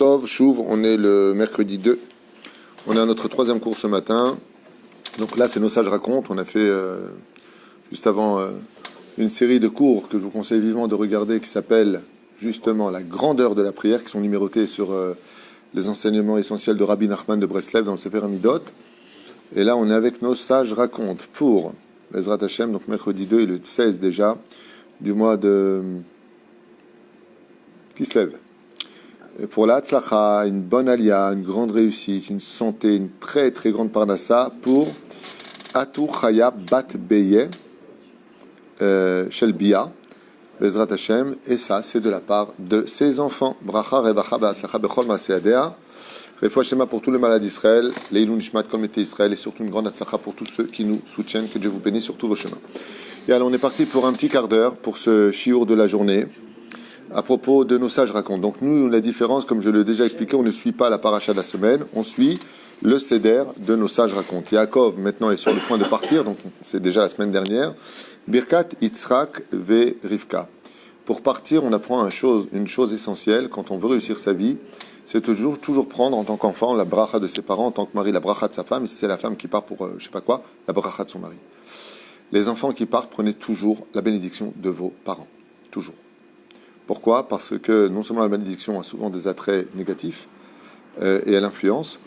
Tov, Chouv, on est le mercredi 2. On est à notre troisième cours ce matin. Donc là, c'est Nos Sages racontent. On a fait juste avant une série de cours que je vous conseille vivement de regarder qui s'appelle justement La grandeur de la prière, qui sont numérotés sur les enseignements essentiels de Rabbi Nachman de Breslev dans le Sefer Amidot. Et là, on est avec Nos Sages racontent pour Ezrat Hashem, donc mercredi 2 et le 16 déjà du mois de qui se lève. Et pour la tzlacha, une bonne alia, une grande réussite, une santé, une très très grande parnassa pour Atu Chaya Bat Beye Shel Bia Bezrat Hashem, et ça c'est de la part de ses enfants. Bracha Revacha Ba'atzlacha Bechol Maaseadea, Refoua Shema pour tous les malades d'Israël, Leilun Nishmat Kol Mete Israël, et surtout une grande atzlacha pour tous ceux qui nous soutiennent. Que Dieu vous bénisse sur tous vos chemins. Et alors on est parti pour un petit quart d'heure pour ce shiur de la journée à propos de Nos Sages racontent. Donc nous, la différence, comme je l'ai déjà expliqué, on ne suit pas la paracha de la semaine, on suit le seder de Nos Sages racontent. Yaakov maintenant est sur le point de partir, donc c'est déjà la semaine dernière. Birkat Yitzhak ve Rivka. Pour partir, on apprend une chose essentielle quand on veut réussir sa vie, c'est toujours prendre en tant qu'enfant la bracha de ses parents, en tant que mari la bracha de sa femme, et si c'est la femme qui part pour je sais pas quoi, la bracha de son mari. Les enfants qui partent, prenez toujours la bénédiction de vos parents, toujours. Pourquoi ? Parce que non seulement la bénédiction a souvent des attraits négatifs et elle influence,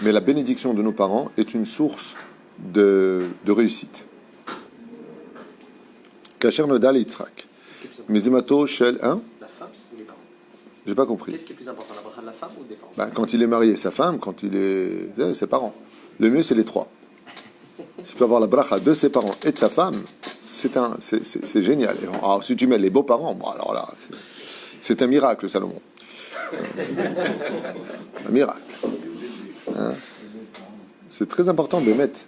mais la bénédiction de nos parents est une source de réussite. Kacher Nodal et Yitzhak. Mizimato Shel 1. La femme ou les parents ? J'ai pas compris. Qu'est-ce qui est plus important, la bracha de la femme ou des parents ? Quand il est marié, sa femme, quand il est ses parents. Le mieux, c'est les trois. S'il peut avoir la bracha de ses parents et de sa femme, c'est génial. Alors, si tu mets les beaux-parents, bon, alors là, c'est un miracle, Salomon. C'est un miracle. Hein? C'est très important de mettre.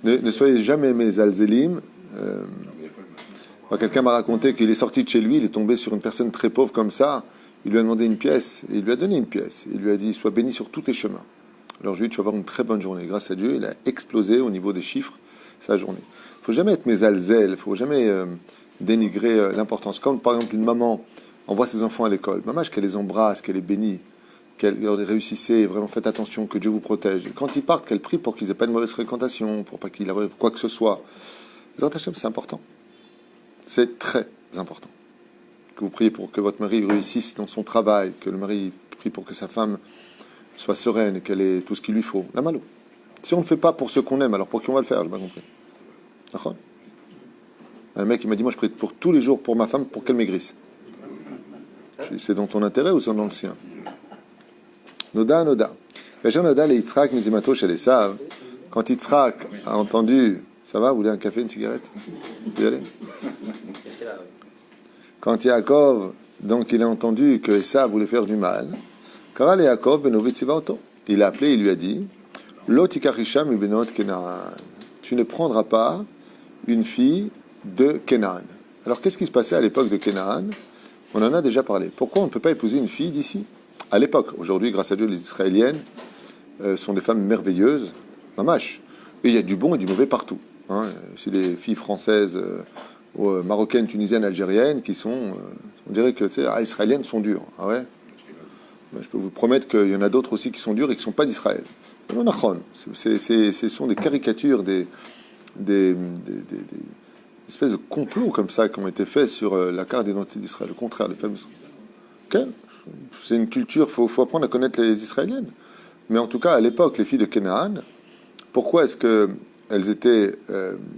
Ne soyez jamais mes alzélim. Quelqu'un m'a raconté qu'il est sorti de chez lui, il est tombé sur une personne très pauvre comme ça. Il lui a demandé une pièce, et il lui a donné une pièce. Il lui a dit, sois béni sur tous tes chemins. Alors je lui ai dit, tu vas avoir une très bonne journée. Grâce à Dieu, il a explosé au niveau des chiffres sa journée. Il ne faut jamais être mésal-zel, il ne faut jamais dénigrer l'importance. Comme par exemple une maman envoie ses enfants à l'école. Maman, qu'elle les embrasse, qu'elle les bénit, qu'elle leur dit réussissez, vraiment faites attention, que Dieu vous protège. Et quand ils partent, qu'elle prie pour qu'ils n'aient pas de mauvaise fréquentation, pour pas qu'il arrive quoi que ce soit. C'est important. C'est très important. Que vous priez pour que votre mari réussisse dans son travail, que le mari prie pour que sa femme soit sereine et qu'elle ait tout ce qu'il lui faut. La malo. Si on ne fait pas pour ceux qu'on aime, alors pour qui on va le faire? Je n'ai pas compris. D'accord? Un mec il m'a dit, moi je prie pour tous les jours pour ma femme pour qu'elle maigrisse. C'est dans ton intérêt ou c'est dans le sien? Noda. Noda les Yitzhak mizimato chez les Sav. Quand Yitzhak a entendu, ça va, vous voulez un café, une cigarette? Vous pouvez y aller? Quand Yaakov, donc il a entendu que Esav voulait faire du mal, Karal Yaakov benovit sivaoto. Il a appelé, il lui a dit, Lotikarisham ubenot Kenaan. Tu ne prendras pas une fille de Kenaan. Alors qu'est-ce qui se passait à l'époque de Kenaan? On en a déjà parlé. Pourquoi on ne peut pas épouser une fille d'ici? À l'époque, aujourd'hui, grâce à Dieu, les Israéliennes sont des femmes merveilleuses, mamash. Et il y a du bon et du mauvais partout. Hein. C'est des filles françaises, marocaines, tunisiennes, algériennes qui sont, on dirait que israéliennes sont dures. Ah ouais? Je peux vous promettre qu'il y en a d'autres aussi qui sont dures et qui ne sont pas d'Israël. Ce sont des caricatures, des espèces de complots comme ça qui ont été faits sur la carte d'identité d'Israël. Le contraire, les femmes. Okay. C'est une culture, il faut apprendre à connaître les Israéliennes. Mais en tout cas, à l'époque, les filles de Canaan, pourquoi est-ce qu'elles étaient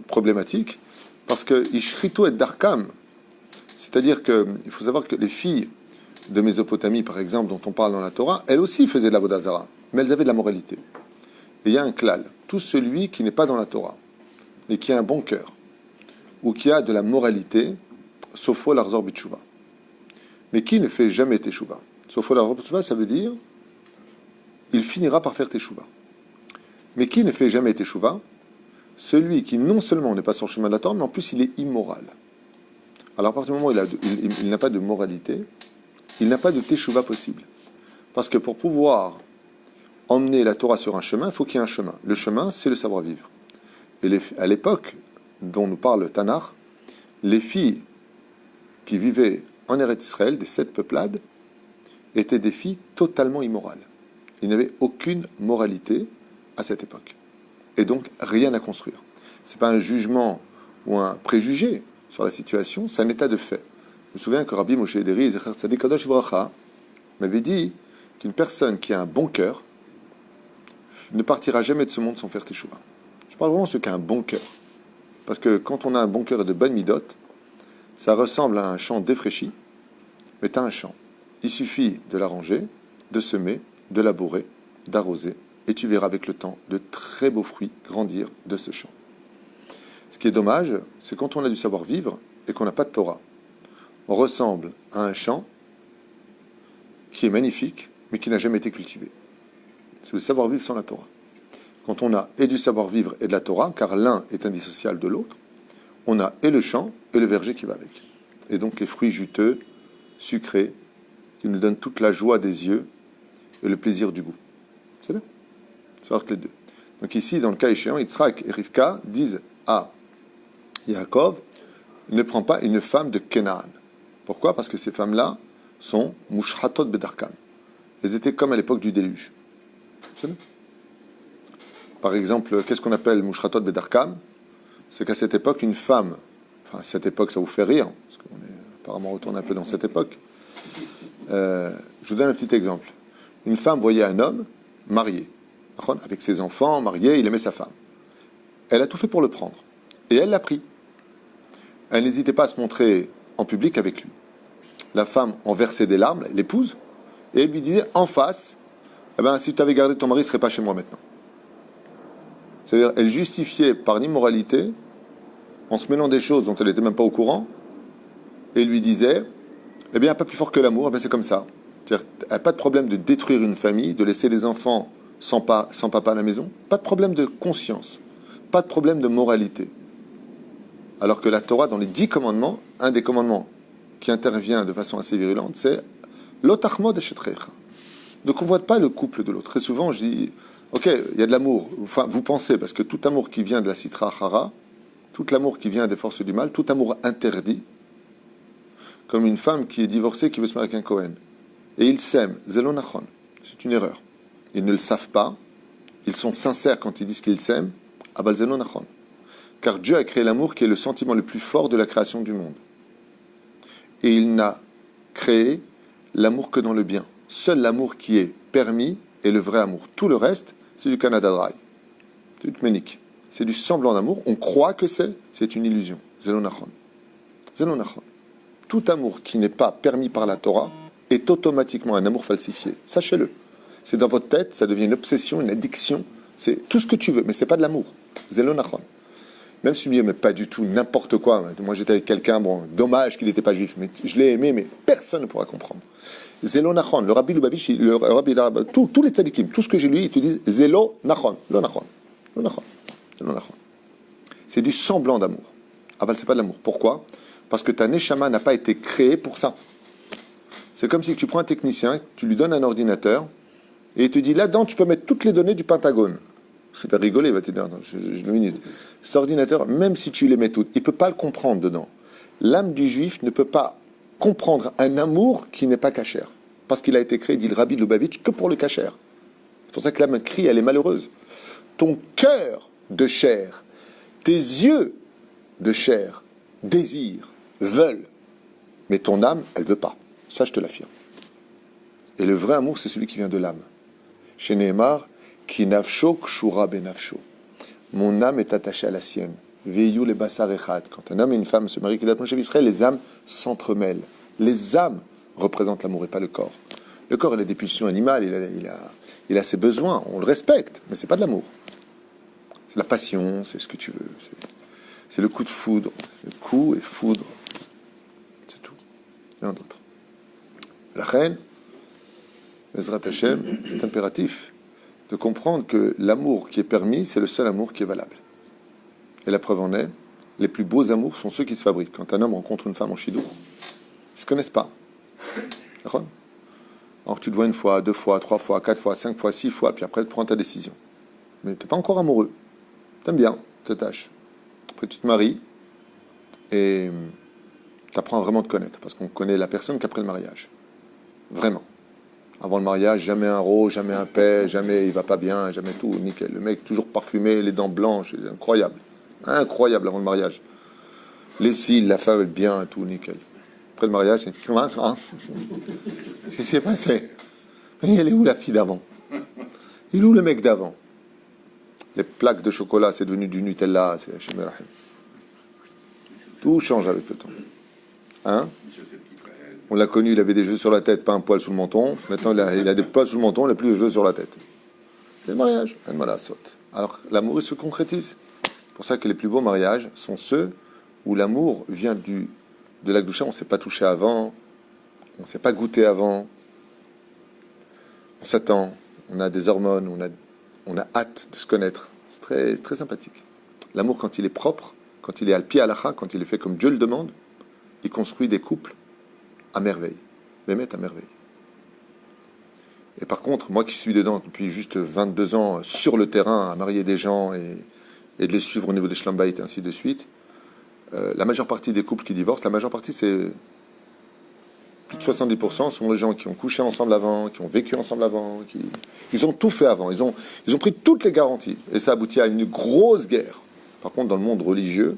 problématiques? Parce que Ishritu et Darkam, c'est-à-dire qu'il faut savoir que les filles de Mésopotamie, par exemple, dont on parle dans la Torah, elles aussi faisaient de la Vodazara, mais elles avaient de la moralité. Et il y a un klal. Tout celui qui n'est pas dans la Torah, et qui a un bon cœur, ou qui a de la moralité, sofo l'arzor bitshuva. Mais qui ne fait jamais teshuva? Sofo l'arzor bitshuva, ça veut dire, il finira par faire teshuva. Mais qui ne fait jamais teshuva? Celui qui non seulement n'est pas sur le chemin de la Torah, mais en plus il est immoral. Alors à partir du moment où il n'a pas de moralité, il n'a pas de teshuva possible. Parce que pour pouvoir emmener la Torah sur un chemin, il faut qu'il y ait un chemin. Le chemin, c'est le savoir-vivre. Et à l'époque dont nous parle le Tanakh, les filles qui vivaient en Eretz Israël, des 7 peuplades, étaient des filles totalement immorales. Il n'y avait aucune moralité à cette époque. Et donc, rien à construire. Ce n'est pas un jugement ou un préjugé sur la situation, c'est un état de fait. Je me souviens que Rabbi Moshe Ederi, Zecher Tzadik Kadosh V'Racha, m'avait dit qu'une personne qui a un bon cœur ne partira jamais de ce monde sans faire teshuva. Je parle vraiment de ceux qui ont un bon cœur. Parce que quand on a un bon cœur et de bonnes midotes, ça ressemble à un champ défraîchi, mais tu as un champ. Il suffit de l'arranger, de semer, de labourer, d'arroser, et tu verras avec le temps de très beaux fruits grandir de ce champ. Ce qui est dommage, c'est quand on a du savoir-vivre et qu'on n'a pas de Torah. On ressemble à un champ qui est magnifique, mais qui n'a jamais été cultivé. C'est le savoir-vivre sans la Torah. Quand on a et du savoir-vivre et de la Torah, car l'un est indissociable de l'autre, on a et le champ et le verger qui va avec. Et donc les fruits juteux, sucrés, qui nous donnent toute la joie des yeux et le plaisir du goût. C'est bien. Ça va les deux. Donc ici, dans le cas échéant, Yitzhak et Rivka disent à Yaakov, ne prends pas une femme de Canaan. Pourquoi? Parce que ces femmes-là sont mushratot bedarkam. Elles étaient comme à l'époque du déluge. C'est bien. Par exemple, qu'est-ce qu'on appelle mushratot bedarkam? C'est qu'à cette époque, une femme, enfin, à cette époque, ça vous fait rire, parce qu'on est apparemment retourné un peu dans cette époque. Je vous donne un petit exemple. Une femme voyait un homme marié, avec ses enfants, marié, il aimait sa femme. Elle a tout fait pour le prendre. Et elle l'a pris. Elle n'hésitait pas à se montrer en public avec lui. La femme en versait des larmes, l'épouse, et elle lui disait en face, eh ben, si tu avais gardé ton mari, il ne serait pas chez moi maintenant. C'est-à-dire, elle justifiait par l'immoralité, en se mêlant des choses dont elle n'était même pas au courant, et lui disait, eh bien, pas plus fort que l'amour, eh bien, c'est comme ça. C'est-à-dire, elle n'a pas de problème de détruire une famille, de laisser des enfants sans papa à la maison, pas de problème de conscience, pas de problème de moralité. Alors que la Torah, dans les 10 commandements, un des commandements qui intervient de façon assez virulente, c'est l'otachmod eshetrecha. Ne convoite pas le couple de l'autre. Très souvent, je dis, ok, il y a de l'amour. Enfin, vous pensez, parce que tout amour qui vient de la sitra achara, tout l'amour qui vient des forces du mal, tout amour interdit, comme une femme qui est divorcée, qui veut se marier avec un Cohen. Et ils s'aiment, zelonachon. C'est une erreur. Ils ne le savent pas. Ils sont sincères quand ils disent qu'ils s'aiment. Abal zelonachon. Car Dieu a créé l'amour qui est le sentiment le plus fort de la création du monde. Et il n'a créé l'amour que dans le bien. Seul l'amour qui est permis est le vrai amour. Tout le reste, c'est du Canada Dry. C'est du tménique. C'est du semblant d'amour. On croit que c'est une illusion. Zelonachon. Zelonachon. Tout amour qui n'est pas permis par la Torah est automatiquement un amour falsifié. Sachez-le. C'est dans votre tête, ça devient une obsession, une addiction. C'est tout ce que tu veux, mais c'est pas de l'amour. Zelonachon. Même si lui, mais pas du tout, n'importe quoi. Moi, j'étais avec quelqu'un, bon, dommage qu'il n'était pas juif, mais je l'ai aimé, mais personne ne pourra comprendre. Zélo Nachon, le Rabbi Lubavitch, tous les tzadikim, tout ce que j'ai lu, ils te disent Zélo Nachon, lo Nachon, lo Nachon, lo Nachon. C'est du semblant d'amour. Ah ben, c'est pas de l'amour. Pourquoi? Parce que ta neshama n'a pas été créée pour ça. C'est comme si tu prends un technicien, tu lui donnes un ordinateur, et il te dit là-dedans, tu peux mettre toutes les données du Pentagone. Il va rigoler, il va te dire, attends, une minute. Cet ordinateur, même si tu les mets toutes, il ne peut pas le comprendre dedans. L'âme du juif ne peut pas comprendre un amour qui n'est pas cachère. Parce qu'il a été créé, dit le Rabbi Lubavitch, que pour le cachère. C'est pour ça que l'âme crie, elle est malheureuse. Ton cœur de chair, tes yeux de chair, désirent, veulent. Mais ton âme, elle ne veut pas. Ça, je te l'affirme. Et le vrai amour, c'est celui qui vient de l'âme. Chez Nehemar, Ki nafsho kshura benafsho. Mon âme est attachée à la sienne. Veillou le basar echad. Quand un homme et une femme se marient, les âmes s'entremêlent. Les âmes représentent l'amour et pas le corps. Le corps, il a des pulsions animales, il a ses besoins, on le respecte, mais c'est pas de l'amour. C'est la passion, c'est ce que tu veux. C'est le coup de foudre. Le coup et foudre. C'est tout. Rien d'autre. La reine, Ezrat Hashem, est impératif de comprendre que l'amour qui est permis, c'est le seul amour qui est valable. Et la preuve en est, les plus beaux amours sont ceux qui se fabriquent. Quand un homme rencontre une femme en chidour, ils ne se connaissent pas. D'accord ? Alors tu te vois une fois, 2 fois, 3 fois, 4 fois, 5 fois, 6 fois, puis après tu prends ta décision. Mais tu n'es pas encore amoureux. Tu aimes bien, tu t'attaches. Après tu te maries et tu apprends vraiment à te connaître, parce qu'on connaît la personne qu'après le mariage. Vraiment. Avant le mariage, jamais un rose, jamais un paix, jamais il va pas bien, jamais tout, nickel. Le mec toujours parfumé, les dents blanches, incroyable. Incroyable avant le mariage. Les cils, la femme, elle bien, tout, nickel. Après le mariage, c'est... Qu'est-ce qui s'est passé? Elle est où la fille d'avant? Il est où le mec d'avant? Les plaques de chocolat, c'est devenu du Nutella, c'est Hachem Rahim. Tout change avec le temps. Hein? On l'a connu, il avait des cheveux sur la tête, pas un poil sous le menton. Maintenant, il a des poils sous le menton, il n'a plus de cheveux sur la tête. C'est le mariage. Elle m'a la saute. Alors, l'amour, il se concrétise. C'est pour ça que les plus beaux mariages sont ceux où l'amour vient de l'Akdoucha. On ne s'est pas touché avant, on ne s'est pas goûté avant. On s'attend, on a des hormones, on a hâte de se connaître. C'est très, très sympathique. L'amour, quand il est propre, quand il est al pi halacha, quand il est fait comme Dieu le demande, il construit des couples à merveille. Bémet à merveille. Et par contre, moi qui suis dedans depuis juste 22 ans, sur le terrain, à marier des gens et de les suivre au niveau des shlambait et ainsi de suite, la majeure partie des couples qui divorcent, la majeure partie, c'est plus de 70% sont les gens qui ont couché ensemble avant, qui ont vécu ensemble avant, ils ont tout fait avant, ils ont pris toutes les garanties. Et ça aboutit à une grosse guerre. Par contre, dans le monde religieux,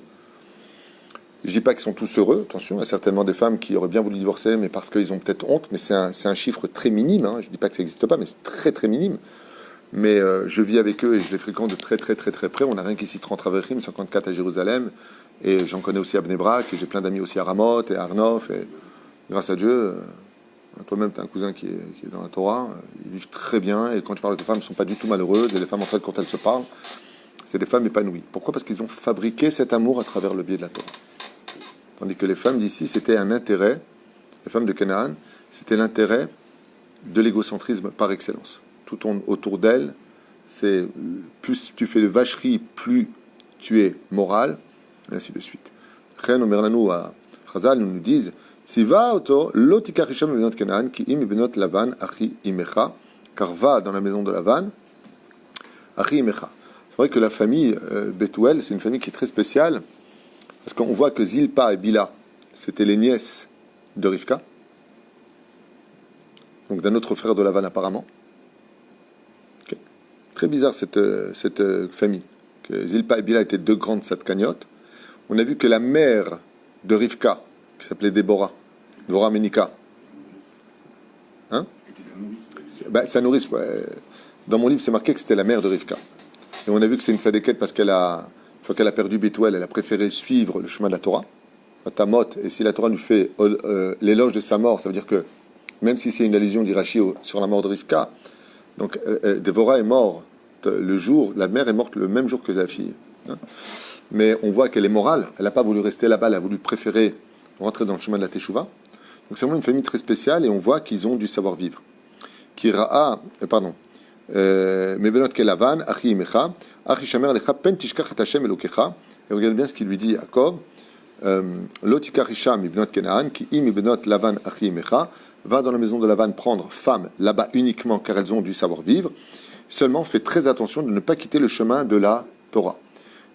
je ne dis pas qu'ils sont tous heureux, attention, il y a certainement des femmes qui auraient bien voulu divorcer, mais parce qu'ils ont peut-être honte, mais c'est un chiffre très minime, hein. Je ne dis pas que ça n'existe pas, mais c'est très très minime. Mais je vis avec eux et je les fréquente de très très très très près. On n'a rien qu'ici 30 à Vechim, 54 à Jérusalem, et j'en connais aussi à Bnei Brak, et j'ai plein d'amis aussi à Ramoth et à Arnof, et grâce à Dieu, toi-même tu as un cousin qui est dans la Torah, ils vivent très bien, et quand je parle de femmes, elles ne sont pas du tout malheureuses, et les femmes en fait quand elles se parlent, c'est des femmes épanouies. Pourquoi? Parce qu'ils ont fabriqué cet amour à travers le biais de la Torah. Tandis que les femmes d'ici, c'était un intérêt, les femmes de Canaan, c'était l'intérêt de l'égocentrisme par excellence. Tout tourne autour d'elles, c'est plus tu fais de vacherie, plus tu es moral, et ainsi de suite. Chen Omerlanu à Chazal nous disent Tziva auto lotika risham benot Canaan ki im benot Lavan achi imecha, car va dans la maison de Lavan achi imecha. C'est vrai que la famille Bethuel, c'est une famille qui est très spéciale. Parce qu'on voit que Zilpa et Bila, c'était les nièces de Rivka, donc d'un autre frère de Lavan apparemment. Okay. Très bizarre cette famille. Que Zilpa et Bila étaient deux grandes satkagnotes. On a vu que la mère de Rivka, qui s'appelait Déborah Menika, hein? Sa nourrice. Ouais. Dans mon livre, c'est marqué que c'était la mère de Rivka. Et on a vu que c'est une sadéquette parce qu'elle a perdu Bethuel, elle a préféré suivre le chemin de la Torah, Tamot, et si la Torah lui fait l'éloge de sa mort, ça veut dire que, même si c'est une allusion d'Irachi sur la mort de Rivka, donc Déborah est morte le jour, la mère est morte le même jour que sa fille. Hein. Mais on voit qu'elle est morale, elle n'a pas voulu rester là-bas, elle a voulu préférer rentrer dans le chemin de la Teshuvah. Donc c'est vraiment une famille très spéciale, et on voit qu'ils ont du savoir-vivre. Mebenot kelavan, achi imecha, achi shamer lecha, pen tishkach et Hashem elokecha. Et regarde bien ce qu'il lui dit Yaakov. Lo tikach isha mibenot Kenaan, ki im mibenot Lavan achi imecha. Va dans la maison de Lavan prendre femme là-bas uniquement car elles ont du savoir-vivre. Seulement, fais très attention de ne pas quitter le chemin de la Torah.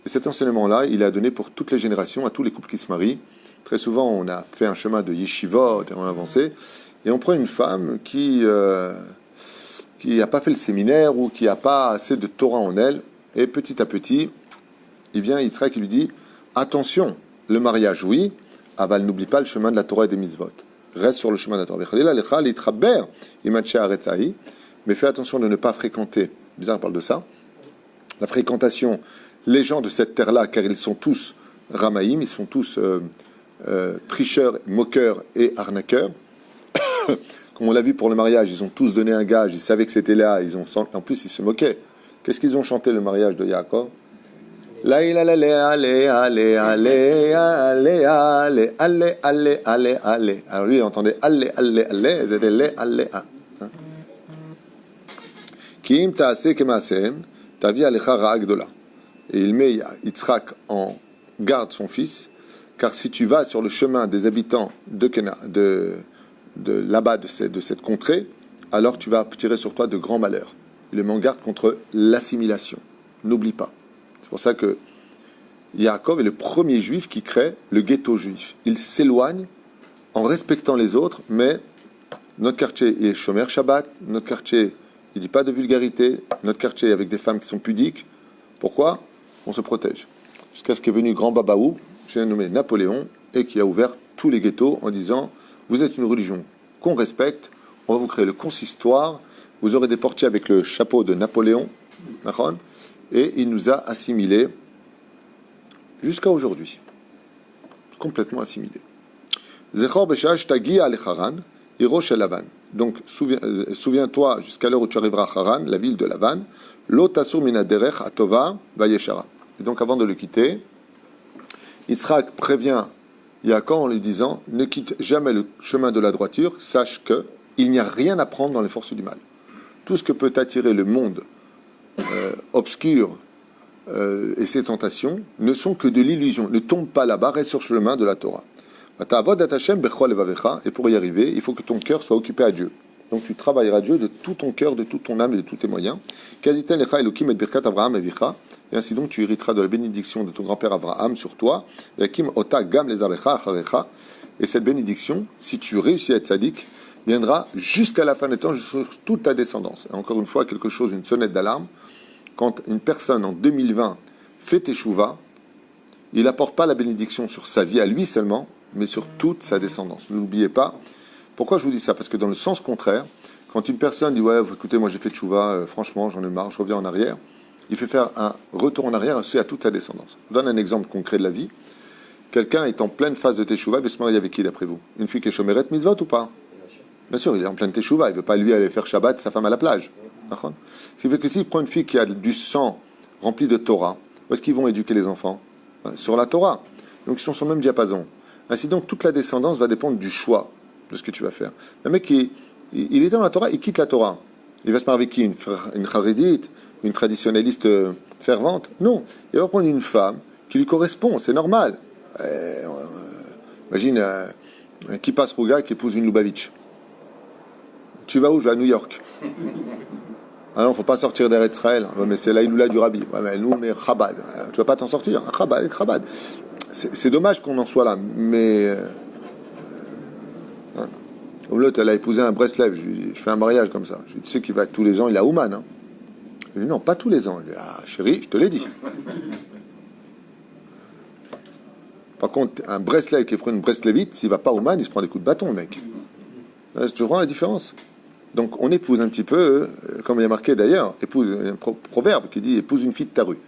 Et cet enseignement-là, il est donné pour toutes les générations, à tous les couples qui se marient. Très souvent, on a fait un chemin de yeshivot et on a avancé. Et on prend une femme qui n'a pas fait le séminaire ou qui n'a pas assez de Torah en elle, et petit à petit, il vient Yitzhak qui lui dit attention, le mariage, oui, aval, n'oublie pas le chemin de la Torah et des mitzvot. Reste sur le chemin de la Torah. Mais fais attention de ne pas fréquenter, bizarre, on parle de ça, la fréquentation, les gens de cette terre-là, car ils sont tous ramaïm, ils sont tous tricheurs, moqueurs et arnaqueurs. Comme on l'a vu pour le mariage, ils ont tous donné un gage, ils savaient que c'était là, en plus ils se moquaient. Qu'est-ce qu'ils ont chanté le mariage de Yaakov? Alors lui il entendait allez, c'était les allez. Kim ta'aseh kemaasem, tavi alecha ra'a gdola. Et il met Yitzhak en garde son fils, car si tu vas sur le chemin des habitants de là-bas, de cette contrée, alors tu vas tirer sur toi de grands malheurs. Il le met en garde contre l'assimilation. N'oublie pas. C'est pour ça que Yaakov est le premier juif qui crée le ghetto juif. Il s'éloigne en respectant les autres, mais Notre quartier est Shomer Shabbat, notre quartier, il ne dit pas de vulgarité, notre quartier avec des femmes qui sont pudiques. Pourquoi? On se protège. Jusqu'à ce qu'est venu Grand Babaou, j'ai nommé Napoléon, et qui a ouvert tous les ghettos en disant, vous êtes une religion qu'on respecte, on va vous créer le consistoire, vous aurez des portiers avec le chapeau de Napoléon, et il nous a assimilés jusqu'à aujourd'hui. Complètement assimilés. Zechor Beshash Tagi Alecharan, Hirosh Lavan. Donc, souviens-toi jusqu'à l'heure où tu arriveras à Haran, la ville de Lavan, Lotasur Minaderech Atova Vayeshara. Et donc, avant de le quitter, Yitzhak prévient Yaakov en lui disant, ne quitte jamais le chemin de la droiture, sache que il n'y a rien à prendre dans les forces du mal. Tout ce que peut attirer le monde obscur et ses tentations ne sont que de l'illusion. Ne tombe pas là-bas, reste sur le chemin de la Torah. Et pour y arriver, il faut que ton cœur soit occupé à Dieu. Donc tu travailleras à Dieu de tout ton cœur, de toute ton âme et de tous tes moyens. Et ainsi donc tu hériteras de la bénédiction de ton grand-père Abraham sur toi. Et cette bénédiction, si tu réussis à être sadique, viendra jusqu'à la fin des temps, sur toute ta descendance. Et encore une fois, quelque chose, une sonnette d'alarme. Quand une personne en 2020 fait teshuva, il n'apporte pas la bénédiction sur sa vie à lui seulement, mais sur toute sa descendance. Ne l'oubliez pas. Pourquoi je vous dis ça? Parce que dans le sens contraire, quand une personne dit « Ouais, écoutez, moi j'ai fait teshuva, franchement, j'en ai marre, je reviens en arrière », il fait faire un retour en arrière à toute sa descendance. Je vous donne un exemple concret de la vie. Quelqu'un est en pleine phase de teshuva, il veut se marier avec qui d'après vous? Une fille qui est chomeret mitzvot ou pas? Bien sûr, il est en pleine teshuva, il ne veut pas lui aller faire Shabbat, sa femme à la plage. Ce qui fait que s'il prend une fille qui a du sang rempli de Torah, où est-ce qu'ils vont éduquer les enfants? Sur la Torah. Donc ils sont sur le même diapason. Ainsi donc, toute la descendance va dépendre du choix de ce que tu vas faire. Un mec qui il est dans la Torah, il quitte la Torah. Il va se marier avec qui? Une charédite, une traditionnaliste fervente? Non. Il va prendre une femme qui lui correspond, c'est normal. Imagine un Kippas Ruga qui épouse une Lubavitch. Tu vas où? Je vais à New York. Ah non, il ne faut pas sortir d'Eretz Israël. Ouais, mais c'est l'Aïloula du Rabbi. Ouais, mais nous, on est Chabad. Tu ne vas pas t'en sortir. Chabad. C'est dommage qu'on en soit là, mais... Comme l'autre, elle a épousé un Breslev. Je fais un mariage comme ça. Tu sais qu'il va tous les ans, il a Ouman. Hein. Il dit non, pas tous les ans. Il dit, ah, chérie, je te l'ai dit. Par contre, un Breslev qui prend une Breslevite, s'il ne va pas Ouman, il se prend des coups de bâton, le mec. Tu vois la différence? Donc on épouse un petit peu, comme il y a marqué d'ailleurs, il y a un proverbe qui dit épouse une fille de ta rue.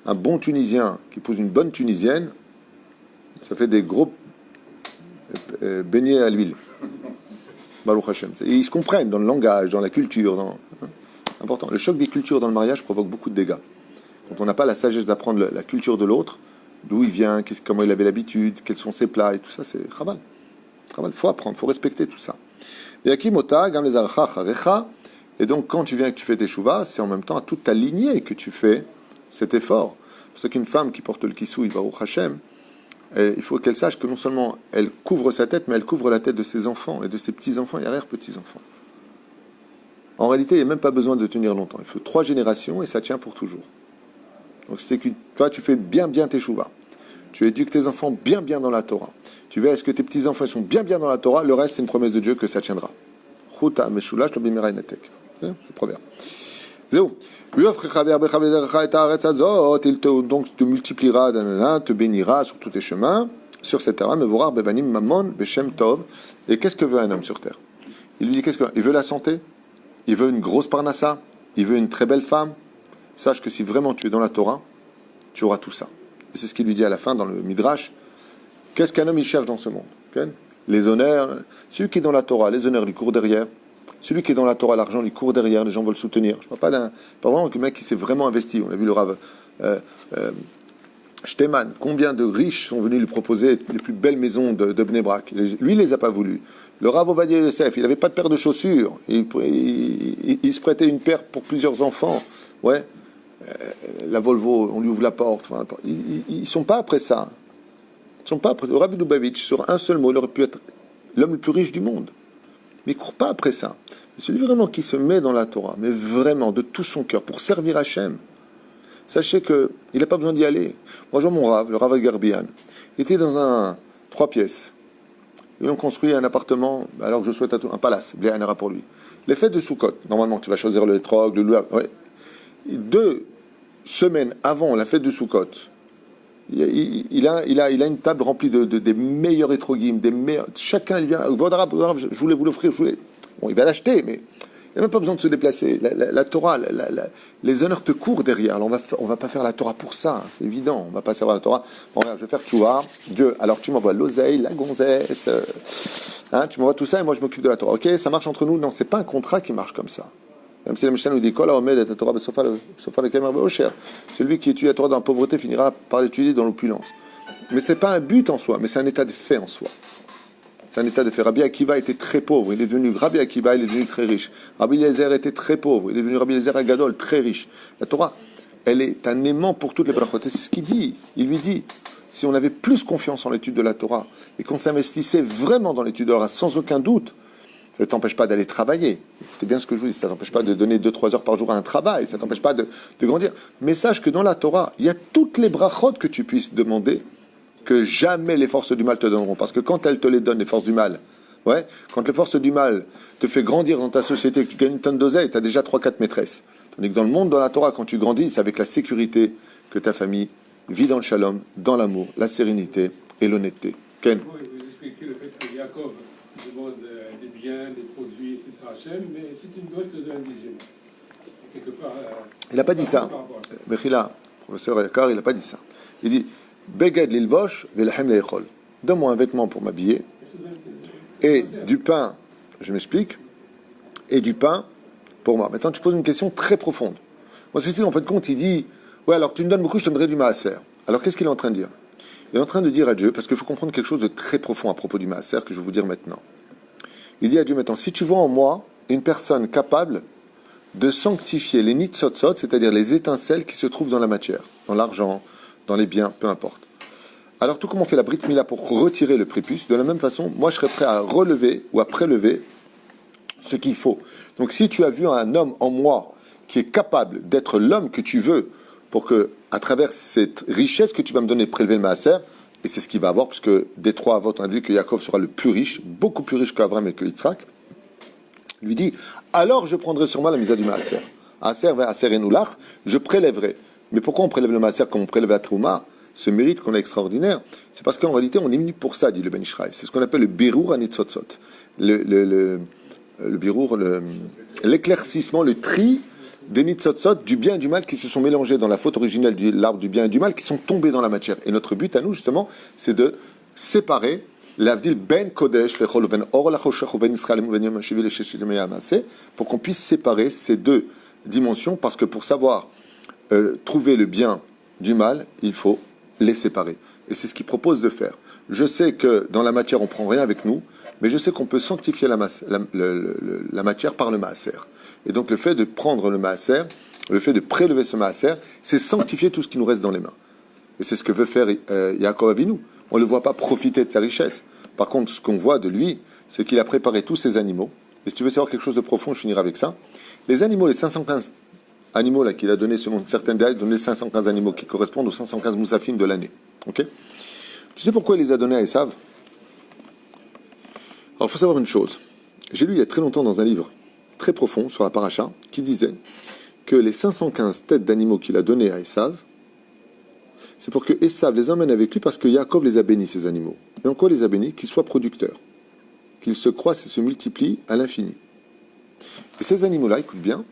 Un bon Tunisien qui épouse une bonne Tunisienne, ça fait des gros beignets à l'huile. Baruch Hashem. Et ils se comprennent dans le langage, dans la culture. Important. Le choc des cultures dans le mariage provoque beaucoup de dégâts. Quand on n'a pas la sagesse d'apprendre la culture de l'autre, d'où il vient, comment il avait l'habitude, quels sont ses plats et tout ça, c'est chabal. Il faut apprendre, il faut respecter tout ça. Et donc, quand tu viens et que tu fais tes chouvas, c'est en même temps à toute ta lignée que tu fais cet effort. C'est pour ça qu'une femme qui porte le kissoui, Baruch Hashem, il faut qu'elle sache que non seulement elle couvre sa tête, mais elle couvre la tête de ses enfants et de ses petits-enfants et arrière-petits-enfants. En réalité, il n'y a même pas besoin de tenir longtemps. Il faut 3 générations et ça tient pour toujours. Donc, c'est que toi, tu fais bien tes chouvas. Tu éduques tes enfants bien dans la Torah. Tu verras, est-ce que tes petits-enfants sont bien dans la Torah? Le reste, c'est une promesse de Dieu que ça tiendra. Chuta meshulash lo bimera inatek. C'est le proverbe. Zéo. Donc, te multipliera, te bénira sur tous tes chemins, sur cette terre, mevorar bevanim mamon beshem tov. Et qu'est-ce que veut un homme sur terre? Il lui dit il veut la santé, il veut une grosse parnassa, il veut une très belle femme. Sache que si vraiment tu es dans la Torah, tu auras tout ça. Et c'est ce qu'il lui dit à la fin dans le Midrash. Qu'est-ce qu'un homme il cherche dans ce monde? Les honneurs. Celui qui est dans la Torah, les honneurs lui courent derrière. Celui qui est dans la Torah, l'argent lui court derrière. Les gens veulent soutenir. Je ne parle pas vraiment que le mec qui s'est vraiment investi. On a vu le Rav Shteman. Combien de riches sont venus lui proposer les plus belles maisons de Bnei Brak? Lui, il les a pas voulu. Le Rav Ovadia Yosef, il n'avait pas de paire de chaussures. Il se prêtait une paire pour plusieurs enfants. Ouais. La Volvo, on lui ouvre la porte. Ils ne sont pas après ça. Ils sont pas après ça. Le Rabbi Lubavitch, sur un seul mot, il aurait pu être l'homme le plus riche du monde. Mais il ne court pas après ça. Celui vraiment qui se met dans la Torah, mais vraiment de tout son cœur, pour servir Hachem, sachez qu'il n'a pas besoin d'y aller. Moi, je vois mon Rav, le Rav Garbian, il était dans un 3 pièces. Ils ont construit un appartement, alors que je souhaite un palace, bien un pour lui. Les fêtes de Sukkot, normalement, tu vas choisir le trog, le loup. Ouais. 2 semaines avant la fête de Sukkot, il a une table remplie des meilleurs étrogim, des meilleurs. Chacun, il vient. Je voulais vous l'offrir. Bon, il va l'acheter, mais il n'y a même pas besoin de se déplacer. La Torah, les honneurs te courent derrière. Alors on va pas faire la Torah pour ça, c'est évident. On va pas savoir la Torah. Bon, regarde, je vais faire tchouva. Dieu, alors tu m'envoies l'oseille, la gonzesse. Tu m'envoies tout ça et moi je m'occupe de la Torah. Ok, ça marche entre nous? Non, c'est pas un contrat qui marche comme ça. Même si la Mishnah nous dit quoi, là, Omed et la Torah, celui qui étudie la Torah dans la pauvreté finira par l'étudier dans l'opulence. Mais c'est pas un but en soi, mais c'est un état de fait en soi. C'est un état de fait. Rabbi Akiva était très pauvre, il est devenu Rabbi Akiva, il est devenu très riche. Rabbi Eliezer était très pauvre, il est devenu Rabbi Eliezer Agadol, très riche. La Torah, elle est un aimant pour toutes les brachot. C'est ce qu'il dit. Il lui dit, si on avait plus confiance en l'étude de la Torah et qu'on s'investissait vraiment dans l'étude de la Torah, sans aucun doute, ça ne t'empêche pas d'aller travailler. Écoutez bien ce que je vous dis. Ça ne t'empêche pas de donner 2-3 heures par jour à un travail. Ça ne t'empêche pas de grandir. Mais sache que dans la Torah, il y a toutes les brachot que tu puisses demander que jamais les forces du mal te donneront. Parce que quand elles te les donnent, les forces du mal, quand les forces du mal te fait grandir dans ta société, que tu gagnes une tonne d'oseille, tu as déjà 3-4 maîtresses. Tandis que dans le monde, dans la Torah, quand tu grandis, c'est avec la sécurité que ta famille vit dans le shalom, dans l'amour, la sérénité et l'honnêteté. Ken? Vous expliquez le fait que Jacob demande des biens, des produits, etc. à Hachem, mais si tu me dois, je te donne un dixième. Quelque part. Il n'a pas dit ça. Mechila, professeur Yakar, il n'a pas dit ça. Il dit Beged lilvosh velachem leichol. Donne-moi un vêtement pour m'habiller et du pain, je m'explique, et du pain pour moi. Maintenant, tu poses une question très profonde. Moi, celui-ci, en fait, compte, il dit ouais, alors tu me donnes beaucoup, je te donnerai du maaser. Alors, qu'est-ce qu'il est en train de dire? Il est en train de dire à Dieu, parce qu'il faut comprendre quelque chose de très profond à propos du maaser que je vais vous dire maintenant. Il dit à Dieu maintenant, si tu vois en moi une personne capable de sanctifier les nitzotzot, c'est-à-dire les étincelles qui se trouvent dans la matière, dans l'argent, dans les biens, peu importe. Alors tout comme on fait la brit mila pour retirer le prépuce, de la même façon, moi je serais prêt à relever ou à prélever ce qu'il faut. Donc si tu as vu un homme en moi qui est capable d'être l'homme que tu veux, pour que, à travers cette richesse que tu vas me donner, prélever le maaser, et c'est ce qu'il va avoir, puisque des 3 avot, on a dit que Yaakov sera le plus riche, beaucoup plus riche qu'Abraham et que Yitzhak, lui dit, alors je prendrai sur moi la misa du maaser. Aser vers aser et noulach, je prélèverai. Mais pourquoi on prélève le maaser comme on prélève la trouma? Ce mérite qu'on a extraordinaire, c'est parce qu'en réalité, on est venu pour ça, dit le Ben Ishraï. C'est ce qu'on appelle le birour anitzotzot. Le birour, l'éclaircissement, le tri des nitzotzot, du bien et du mal qui se sont mélangés dans la faute originelle de l'arbre du bien et du mal, qui sont tombés dans la matière. Et notre but à nous, justement, c'est de séparer l'avdil ben kodesh, lechol ben or, lachoshach ben israël, ben yom hashivi, lecheshel meyamase, pour qu'on puisse séparer ces 2 dimensions, parce que pour savoir trouver le bien du mal, il faut les séparer. Et c'est ce qu'il propose de faire. Je sais que dans la matière, on prend rien avec nous, mais je sais qu'on peut sanctifier la matière par le maaser. Et donc le fait de prendre le maaser, le fait de prélever ce maaser, c'est sanctifier tout ce qui nous reste dans les mains. Et c'est ce que veut faire Yaakov Avinu. On ne le voit pas profiter de sa richesse. Par contre, ce qu'on voit de lui, c'est qu'il a préparé tous ces animaux. Et si tu veux savoir quelque chose de profond, je finirai avec ça. Les animaux, les 515 animaux là, qu'il a donné, selon certaines dates, il a donné 515 animaux qui correspondent aux 515 moussafim de l'année. Okay, tu sais pourquoi il les a donnés à Esav? Alors, il faut savoir une chose. J'ai lu il y a très longtemps dans un livre très profond sur la paracha qui disait que les 515 têtes d'animaux qu'il a données à Esav, c'est pour que Esav les emmène avec lui parce que Yaakov les a bénis, ces animaux. Et en quoi les a bénis? Qu'ils soient producteurs, qu'ils se croissent et se multiplient à l'infini. Et ces animaux-là, écoute bien,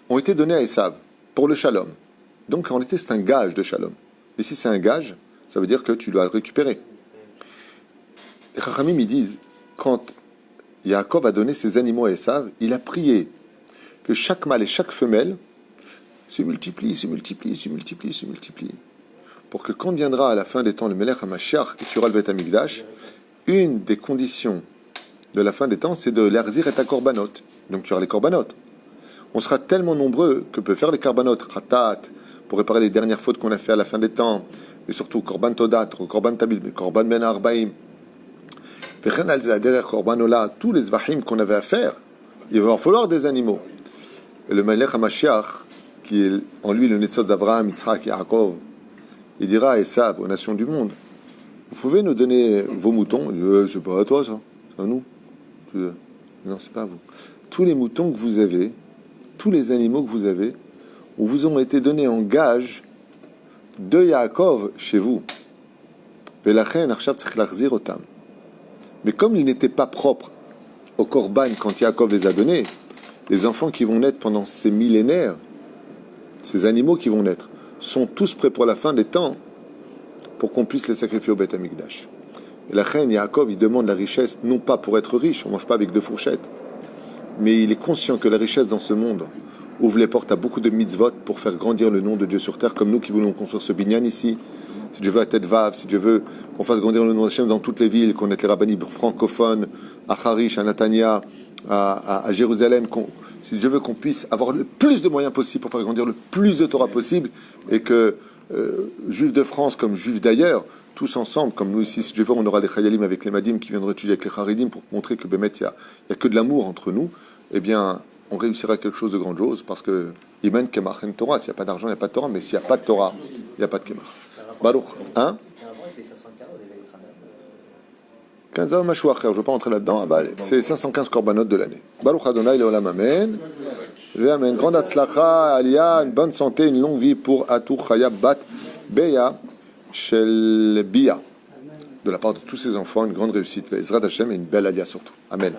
ont été donnés à Esav pour le shalom. Donc en réalité, c'est un gage de shalom. Et si c'est un gage, ça veut dire que tu dois le récupérer. Les Chachamim, ils disent, quand Yaakov a donné ses animaux à Esav, il a prié que chaque mâle et chaque femelle se multiplient, pour que quand viendra à la fin des temps le Melech HaMashiach et qu'il y aura le Beth HaMikdash, une des conditions de la fin des temps, c'est de l'arzir et ta korbanot. Donc il y aura les korbanot. On sera tellement nombreux que peut faire les korbanot, khatat, pour réparer les dernières fautes qu'on a fait à la fin des temps, et surtout korban todat, korban tabil, korban ben arbaim, derrière korban ola, tous les zvahim qu'on avait à faire, il va en falloir des animaux. Et le Melech HaMashiach, qui est en lui le Netzot d'Abraham, Yitzhak et Yaakov, il dira à Esav, aux nations du monde, Vous pouvez nous donner vos moutons? C'est pas à toi ça, c'est à nous. Non, c'est pas à vous. Tous les moutons que vous avez, tous les animaux que vous avez, vous ont été donnés en gage de Yaakov chez vous. Mais comme ils n'étaient pas propres au Korban quand Yaakov les a donnés, les enfants qui vont naître pendant ces millénaires, ces animaux qui vont naître, sont tous prêts pour la fin des temps pour qu'on puisse les sacrifier au Beth Amikdash. Et la reine Yaakov, il demande la richesse non pas pour être riche, on ne mange pas avec deux fourchettes, mais il est conscient que la richesse dans ce monde ouvre les portes à beaucoup de mitzvot pour faire grandir le nom de Dieu sur terre, comme nous qui voulons construire ce binyan ici. Si Dieu veut à Tête Vav, si Dieu veut qu'on fasse grandir le nom d'Hachem dans toutes les villes, qu'on ait les rabbinim francophones, à Harish, à Natania, à Jérusalem, si Dieu veut qu'on puisse avoir le plus de moyens possible pour faire grandir le plus de Torah possible, et que juifs de France comme juifs d'ailleurs, tous ensemble, comme nous ici, si Dieu veut, on aura les Chayalim avec les Madim qui viendront étudier avec les Haridim pour montrer que Bémet, il n'y a que de l'amour entre nous, eh bien, on réussira quelque chose de grandiose, parce que Iman Kemach en Torah, s'il n'y a pas d'argent, il n'y a pas de Torah, mais s'il n'y a pas de Torah, il n'y a pas de Kemach. Baruch, hein? 15 ans, machou acher, je ne veux pas rentrer là-dedans, c'est 515 korbanot de l'année. Baruch Adonai leolam amen. Amen. Grande atzlacha, Aliyah, une bonne santé, une longue vie pour Atou Chaya Bat Beya Shel Bia. De la part de tous ses enfants, une grande réussite. Ezrat Hashem et une belle Aliyah surtout. Amen.